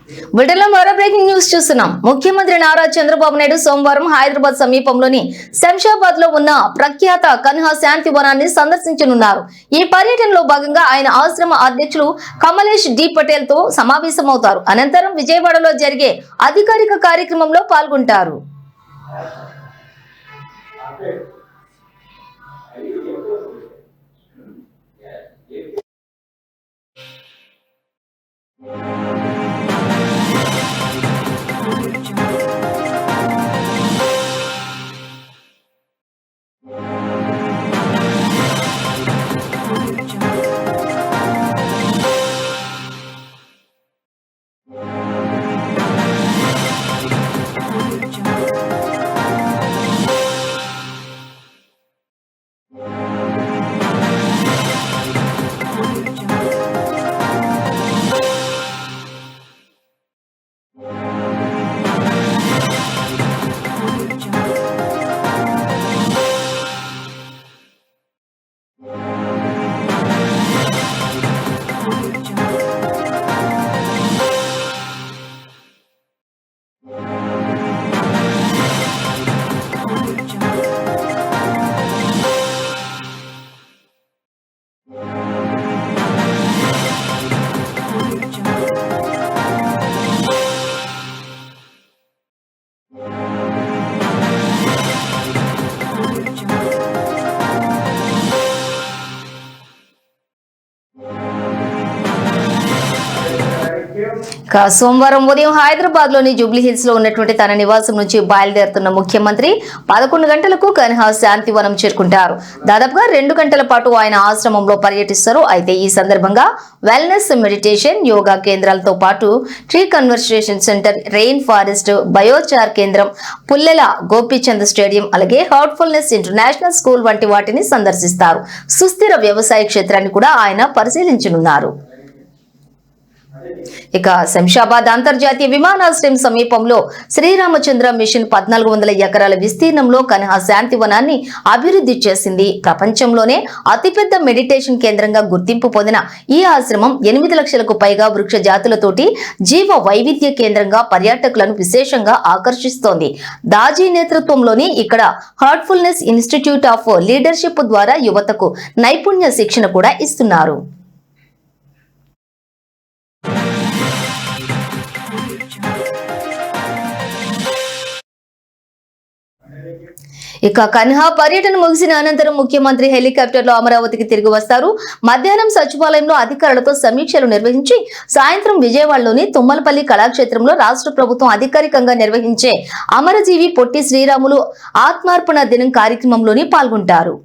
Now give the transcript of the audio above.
బ్రిటన్లో మరో breaking news చూస్తున్నాం. ముఖ్యమంత్రి నారా చంద్రబాబు నాయుడు సోమవారం హైదరాబాద్ సమీపంలోని శంషాబాద్ లో ఉన్న ప్రఖ్యాత కన్హా శాంతివనాన్ని సందర్శించనున్నారు. ఈ పర్యటనలో భాగంగా ఆయన ఆశ్రమ అధ్యక్షులు కమలేష్ డి పటేల్ తో సమావేశమవుతారు. అనంతరం విజయవాడలో జరిగే అధికారిక కార్యక్రమంలో పాల్గొంటారు. సోమవారం ఉదయం హైదరాబాద్ లోని జూబ్లీ హిల్స్ లో ఉన్నటువంటి తన నివాసం నుంచి బయలుదేరుతున్న ముఖ్యమంత్రి 11 గంటలకు కన్హా శాంతివనం చేరుకుంటారు. దాదాపుగా 2 గంటల పాటు ఆయన ఆశ్రమంలో పర్యటిస్తారు. అయితే ఈ సందర్భంగా వెల్నెస్, మెడిటేషన్, యోగా కేంద్రాలతో పాటు tree conversation centre, rain forest, biochar కేంద్రం, పుల్లెల గోపీచంద్ స్టేడియం, అలాగే హార్ట్ఫుల్నెస్ ఇంటర్నేషనల్ స్కూల్ వంటి వాటిని సందర్శిస్తారు. సుస్థిర వ్యవసాయ క్షేత్రాన్ని కూడా ఆయన పరిశీలించనున్నారు. ఇక శంషాబాద్ అంతర్జాతీయ విమానాశ్రయం సమీపంలో శ్రీరామచంద్ర మిషన్ 1400 ఎకరాల విస్తీర్ణంలో కన్హా శాంతివనాన్ని అభివృద్ధి చేసింది. ప్రపంచంలోనే అతిపెద్ద మెడిటేషన్ కేంద్రంగా గుర్తింపు పొందిన ఈ ఆశ్రమం 8 లక్షలకు పైగా వృక్ష జాతులతోటి జీవ వైవిధ్య కేంద్రంగా పర్యాటకులను విశేషంగా ఆకర్షిస్తోంది. దాజీ నేతృత్వంలోని ఇక్కడ హార్ట్ఫుల్నెస్ ఇన్స్టిట్యూట్ ఆఫ్ లీడర్షిప్ ద్వారా యువతకు నైపుణ్య శిక్షణ కూడా ఇస్తున్నారు. ఇక కన్హా పర్యటన ముగిసిన అనంతరం ముఖ్యమంత్రి హెలికాప్టర్ లో అమరావతికి తిరిగి వస్తారు. మధ్యాహ్నం సచివాలయంలో అధికారులతో సమీక్షలు నిర్వహించి సాయంత్రం విజయవాడలోని తుమ్మలపల్లి కళాక్షేత్రంలో రాష్ట్ర ప్రభుత్వం అధికారికంగా నిర్వహించే అమరజీవి పొట్టి శ్రీరాములు ఆత్మార్పణ దినం కార్యక్రమంలోని పాల్గొంటారు.